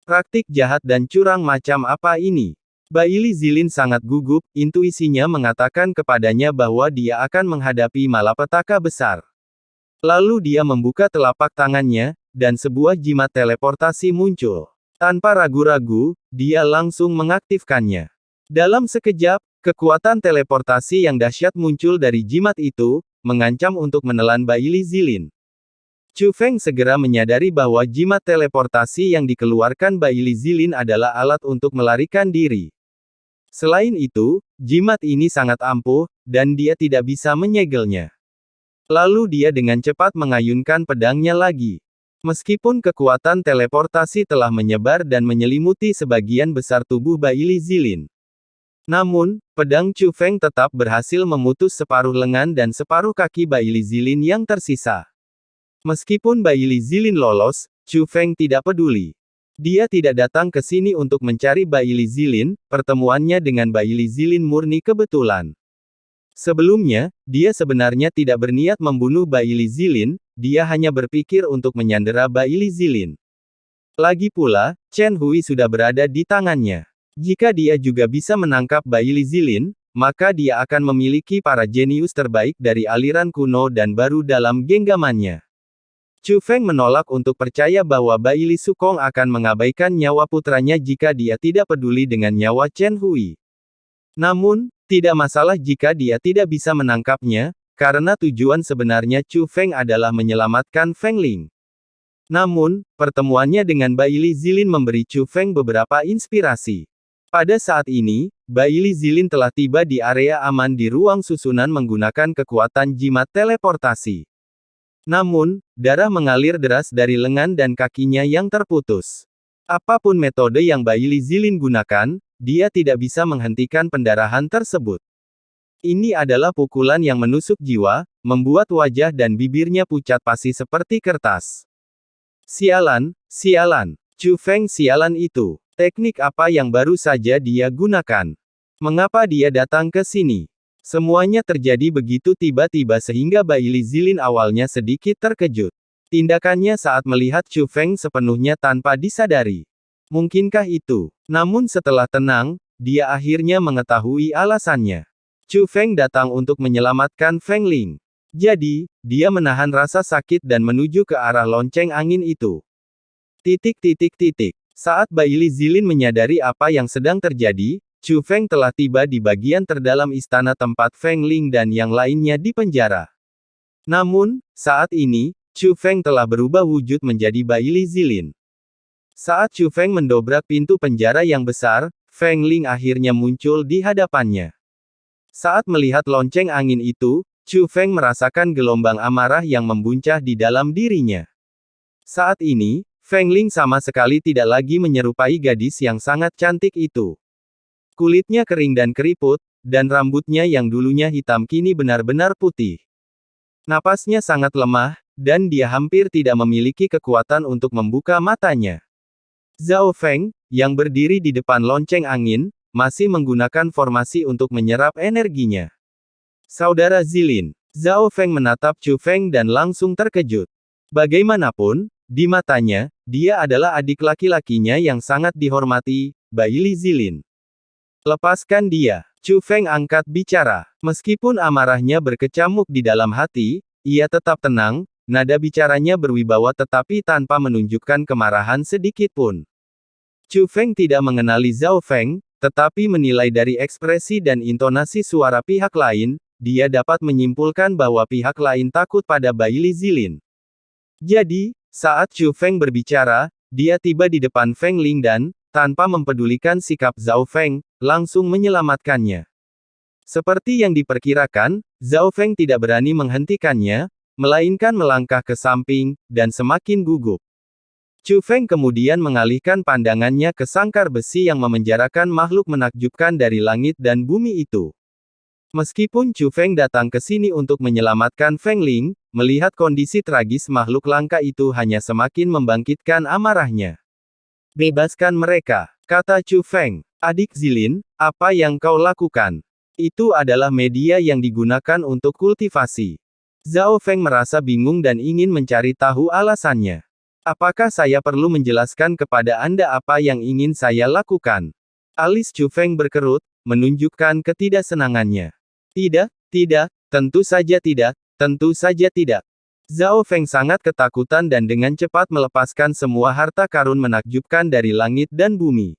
Praktik jahat dan curang macam apa ini? Baili Zilin sangat gugup, intuisinya mengatakan kepadanya bahwa dia akan menghadapi malapetaka besar. Lalu dia membuka telapak tangannya, dan sebuah jimat teleportasi muncul. Tanpa ragu-ragu, dia langsung mengaktifkannya. Dalam sekejap, kekuatan teleportasi yang dahsyat muncul dari jimat itu, mengancam untuk menelan Baili Zilin. Chu Feng segera menyadari bahwa jimat teleportasi yang dikeluarkan Baili Zilin adalah alat untuk melarikan diri. Selain itu, jimat ini sangat ampuh, dan dia tidak bisa menyegelnya. Lalu dia dengan cepat mengayunkan pedangnya lagi. Meskipun kekuatan teleportasi telah menyebar dan menyelimuti sebagian besar tubuh Baili Zilin. Namun, pedang Chu Feng tetap berhasil memutus separuh lengan dan separuh kaki Baili Zilin yang tersisa. Meskipun Baili Zilin lolos, Chu Feng tidak peduli. Dia tidak datang ke sini untuk mencari Baili Zilin, pertemuannya dengan Baili Zilin murni kebetulan. Sebelumnya, dia sebenarnya tidak berniat membunuh Baili Zilin, dia hanya berpikir untuk menyandera Baili Zilin. Lagi pula, Chen Hui sudah berada di tangannya. Jika dia juga bisa menangkap Baili Zilin, maka dia akan memiliki para jenius terbaik dari aliran kuno dan baru dalam genggamannya. Chu Feng menolak untuk percaya bahwa Baili Sukong akan mengabaikan nyawa putranya jika dia tidak peduli dengan nyawa Chen Hui. Namun, tidak masalah jika dia tidak bisa menangkapnya, karena tujuan sebenarnya Chu Feng adalah menyelamatkan Feng Ling. Namun, pertemuannya dengan Baili Zilin memberi Chu Feng beberapa inspirasi. Pada saat ini, Baili Zilin telah tiba di area aman di ruang susunan menggunakan kekuatan jimat teleportasi. Namun, darah mengalir deras dari lengan dan kakinya yang terputus. Apapun metode yang Baili Zilin gunakan, dia tidak bisa menghentikan pendarahan tersebut. Ini adalah pukulan yang menusuk jiwa, membuat wajah dan bibirnya pucat pasi seperti kertas. Sialan, sialan. Chu Feng sialan itu. Teknik apa yang baru saja dia gunakan? Mengapa dia datang ke sini? Semuanya terjadi begitu tiba-tiba sehingga Baili Zilin awalnya sedikit terkejut. Tindakannya saat melihat Chu Feng sepenuhnya tanpa disadari. Mungkinkah itu? Namun setelah tenang, dia akhirnya mengetahui alasannya. Chu Feng datang untuk menyelamatkan Feng Ling. Jadi, dia menahan rasa sakit dan menuju ke arah lonceng angin itu. Saat Baili Zilin menyadari apa yang sedang terjadi, Chu Feng telah tiba di bagian terdalam istana tempat Feng Ling dan yang lainnya dipenjara. Namun, saat ini, Chu Feng telah berubah wujud menjadi Baili Zilin. Saat Chu Feng mendobrak pintu penjara yang besar, Feng Ling akhirnya muncul di hadapannya. Saat melihat lonceng angin itu, Chu Feng merasakan gelombang amarah yang membuncah di dalam dirinya. Saat ini, Feng Ling sama sekali tidak lagi menyerupai gadis yang sangat cantik itu. Kulitnya kering dan keriput, dan rambutnya yang dulunya hitam kini benar-benar putih. Napasnya sangat lemah, dan dia hampir tidak memiliki kekuatan untuk membuka matanya. Zhao Feng, yang berdiri di depan lonceng angin, masih menggunakan formasi untuk menyerap energinya. Saudara Zilin. Zhao Feng menatap Chu Feng dan langsung terkejut. Bagaimanapun, di matanya, dia adalah adik laki-lakinya yang sangat dihormati, Baili Zilin. Lepaskan dia. Chu Feng angkat bicara. Meskipun amarahnya berkecamuk di dalam hati, ia tetap tenang, nada bicaranya berwibawa tetapi tanpa menunjukkan kemarahan sedikit pun. Chu Feng tidak mengenali Zhao Feng, tetapi menilai dari ekspresi dan intonasi suara pihak lain, dia dapat menyimpulkan bahwa pihak lain takut pada Baili Zilin. Jadi, saat Chu Feng berbicara, dia tiba di depan Feng Ling dan, tanpa mempedulikan sikap Zhao Feng, langsung menyelamatkannya. Seperti yang diperkirakan, Zhao Feng tidak berani menghentikannya, melainkan melangkah ke samping, dan semakin gugup. Chu Feng kemudian mengalihkan pandangannya ke sangkar besi yang memenjarakan makhluk menakjubkan dari langit dan bumi itu. Meskipun Chu Feng datang ke sini untuk menyelamatkan Feng Ling, melihat kondisi tragis makhluk langka itu hanya semakin membangkitkan amarahnya. Bebaskan mereka, kata Chu Feng. Adik Zilin, apa yang kau lakukan? Itu adalah media yang digunakan untuk kultivasi. Zhao Feng merasa bingung dan ingin mencari tahu alasannya. Apakah saya perlu menjelaskan kepada Anda apa yang ingin saya lakukan? Alis Chu Feng berkerut, menunjukkan ketidaksenangannya. Tidak, tidak, tentu saja tidak, tentu saja tidak. Zhao Feng sangat ketakutan dan dengan cepat melepaskan semua harta karun menakjubkan dari langit dan bumi.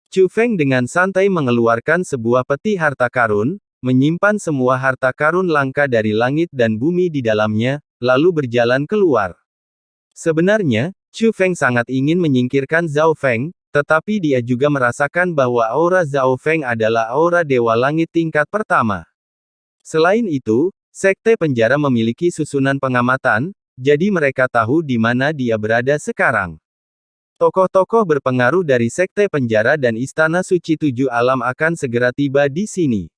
Chu Feng dengan santai mengeluarkan sebuah peti harta karun, menyimpan semua harta karun langka dari langit dan bumi di dalamnya, lalu berjalan keluar. Sebenarnya, Chu Feng sangat ingin menyingkirkan Zhao Feng, tetapi dia juga merasakan bahwa aura Zhao Feng adalah aura Dewa Langit tingkat pertama. Selain itu, Sekte Penjara memiliki susunan pengamatan, jadi mereka tahu di mana dia berada sekarang. Tokoh-tokoh berpengaruh dari Sekte Penjara dan Istana Suci Tujuh Alam akan segera tiba di sini.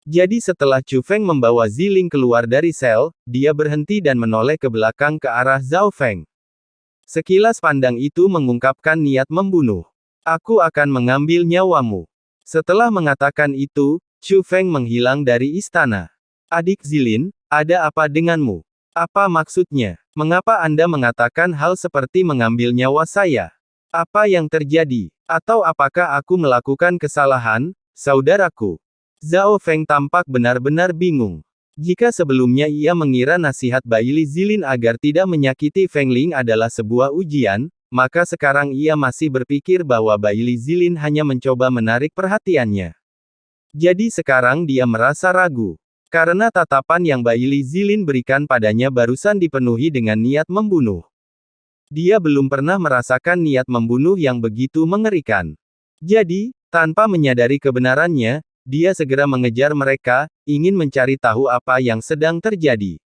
Jadi setelah Chu Feng membawa Ziling keluar dari sel, dia berhenti dan menoleh ke belakang ke arah Zhao Feng. Sekilas pandang itu mengungkapkan niat membunuh. Aku akan mengambil nyawamu. Setelah mengatakan itu, Chu Feng menghilang dari istana. Adik Zilin, ada apa denganmu? Apa maksudnya? Mengapa Anda mengatakan hal seperti mengambil nyawa saya? Apa yang terjadi? Atau apakah aku melakukan kesalahan, saudaraku? Zhao Feng tampak benar-benar bingung. Jika sebelumnya ia mengira nasihat Baili Zilin agar tidak menyakiti Feng Ling adalah sebuah ujian, maka sekarang ia masih berpikir bahwa Baili Zilin hanya mencoba menarik perhatiannya. Jadi sekarang dia merasa ragu. Karena tatapan yang Baili Zilin berikan padanya barusan dipenuhi dengan niat membunuh. Dia belum pernah merasakan niat membunuh yang begitu mengerikan. Jadi, tanpa menyadari kebenarannya, dia segera mengejar mereka, ingin mencari tahu apa yang sedang terjadi.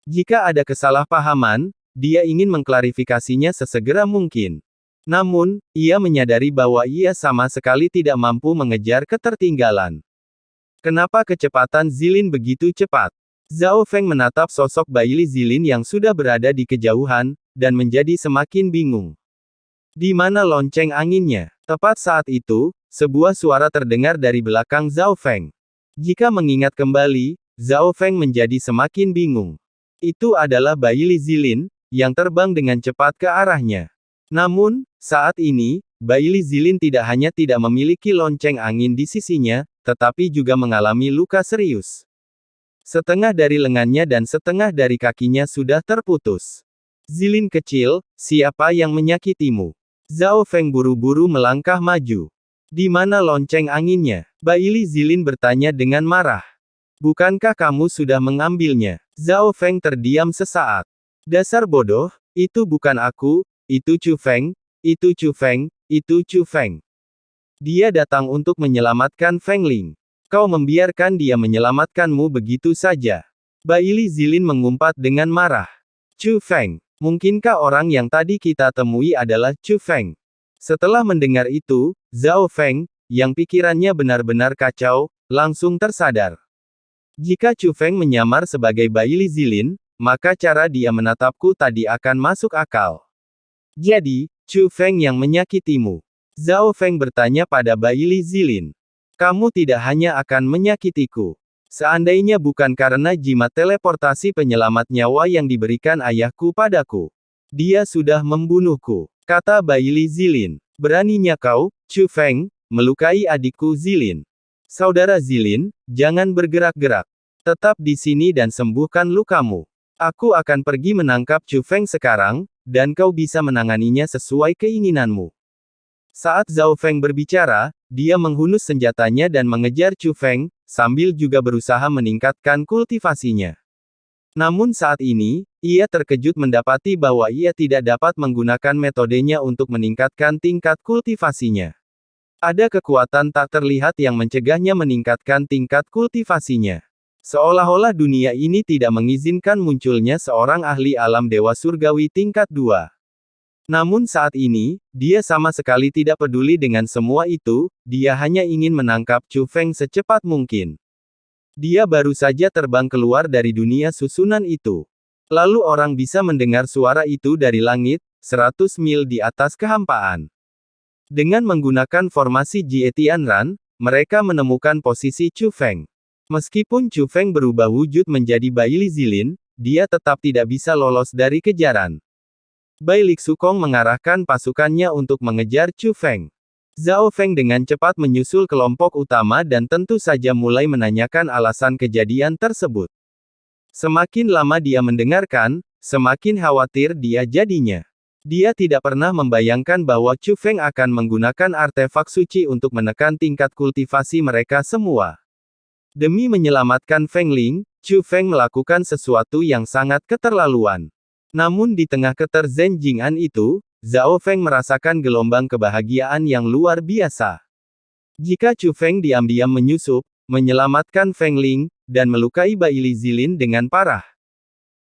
Jika ada kesalahpahaman, dia ingin mengklarifikasinya sesegera mungkin. Namun, ia menyadari bahwa ia sama sekali tidak mampu mengejar ketertinggalan. Kenapa kecepatan Zilin begitu cepat? Zhao Feng menatap sosok Baili Zilin yang sudah berada di kejauhan, dan menjadi semakin bingung. Di mana lonceng anginnya? Tepat saat itu, sebuah suara terdengar dari belakang Zhao Feng. Jika mengingat kembali, Zhao Feng menjadi semakin bingung. Itu adalah Baili Zilin, yang terbang dengan cepat ke arahnya. Namun, saat ini, Baili Zilin tidak hanya tidak memiliki lonceng angin di sisinya, tetapi juga mengalami luka serius. Setengah dari lengannya dan setengah dari kakinya sudah terputus. Zilin kecil, siapa yang menyakitimu? Zhao Feng buru-buru melangkah maju. Di mana lonceng anginnya? Baili Zilin bertanya dengan marah. Bukankah kamu sudah mengambilnya? Zhao Feng terdiam sesaat. Dasar bodoh, itu bukan aku, itu Chu Feng, itu Chu Feng, itu Chu Feng. Dia datang untuk menyelamatkan Feng Ling. Kau membiarkan dia menyelamatkanmu begitu saja. Baili Zilin mengumpat dengan marah. Chu Feng, mungkinkah orang yang tadi kita temui adalah Chu Feng? Setelah mendengar itu, Zhao Feng, yang pikirannya benar-benar kacau, langsung tersadar. Jika Chu Feng menyamar sebagai Baili Zilin, maka cara dia menatapku tadi akan masuk akal. Jadi, Chu Feng yang menyakitimu. Zhao Feng bertanya pada Baili Zilin. Kamu tidak hanya akan menyakitiku. Seandainya bukan karena jimat teleportasi penyelamat nyawa yang diberikan ayahku padaku, dia sudah membunuhku. Kata Baili Zilin. Beraninya kau, Chu Feng, melukai adikku Zilin. Saudara Zilin, jangan bergerak-gerak. Tetap di sini dan sembuhkan lukamu. Aku akan pergi menangkap Chu Feng sekarang, dan kau bisa menanganinya sesuai keinginanmu. Saat Zhao Feng berbicara, dia menghunus senjatanya dan mengejar Chu Feng, sambil juga berusaha meningkatkan kultivasinya. Namun saat ini, ia terkejut mendapati bahwa ia tidak dapat menggunakan metodenya untuk meningkatkan tingkat kultivasinya. Ada kekuatan tak terlihat yang mencegahnya meningkatkan tingkat kultivasinya. Seolah-olah dunia ini tidak mengizinkan munculnya seorang ahli alam dewa surgawi tingkat 2. Namun saat ini, dia sama sekali tidak peduli dengan semua itu, dia hanya ingin menangkap Chu Feng secepat mungkin. Dia baru saja terbang keluar dari dunia susunan itu. Lalu orang bisa mendengar suara itu dari langit, 100 mil di atas kehampaan. Dengan menggunakan formasi Jie Tianran, mereka menemukan posisi Chu Feng. Meskipun Chu Feng berubah wujud menjadi Baili Zilin, dia tetap tidak bisa lolos dari kejaran. Bai Liksukong mengarahkan pasukannya untuk mengejar Chu Feng. Zhao Feng dengan cepat menyusul kelompok utama dan tentu saja mulai menanyakan alasan kejadian tersebut. Semakin lama dia mendengarkan, semakin khawatir dia jadinya. Dia tidak pernah membayangkan bahwa Chu Feng akan menggunakan artefak suci untuk menekan tingkat kultivasi mereka semua. Demi menyelamatkan Feng Ling, Chu Feng melakukan sesuatu yang sangat keterlaluan. Namun di tengah keterzenjingan itu, Zhao Feng merasakan gelombang kebahagiaan yang luar biasa. Jika Chu Feng diam-diam menyusup, menyelamatkan Feng Ling, dan melukai Bai Li Zilin dengan parah.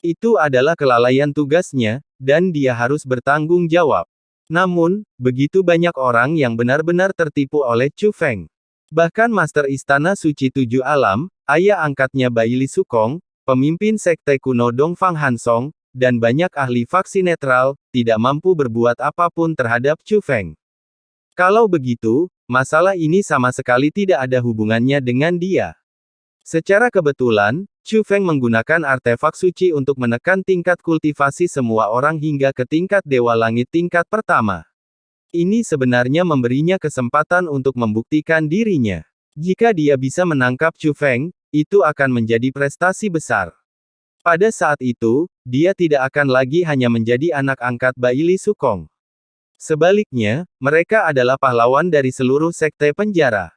Itu adalah kelalaian tugasnya, dan dia harus bertanggung jawab. Namun, begitu banyak orang yang benar-benar tertipu oleh Chu Feng. Bahkan Master Istana Suci Tujuh Alam, ayah angkatnya Bai Li Sukong, pemimpin sekte kuno Dongfang Hansong, dan banyak ahli faksi netral, tidak mampu berbuat apapun terhadap Chu Feng. Kalau begitu, masalah ini sama sekali tidak ada hubungannya dengan dia. Secara kebetulan, Chu Feng menggunakan artefak suci untuk menekan tingkat kultivasi semua orang hingga ke tingkat Dewa Langit tingkat pertama. Ini sebenarnya memberinya kesempatan untuk membuktikan dirinya. Jika dia bisa menangkap Chu Feng, itu akan menjadi prestasi besar. Pada saat itu, dia tidak akan lagi hanya menjadi anak angkat Bai Li Sukong. Sebaliknya, mereka adalah pahlawan dari seluruh sekte penjara.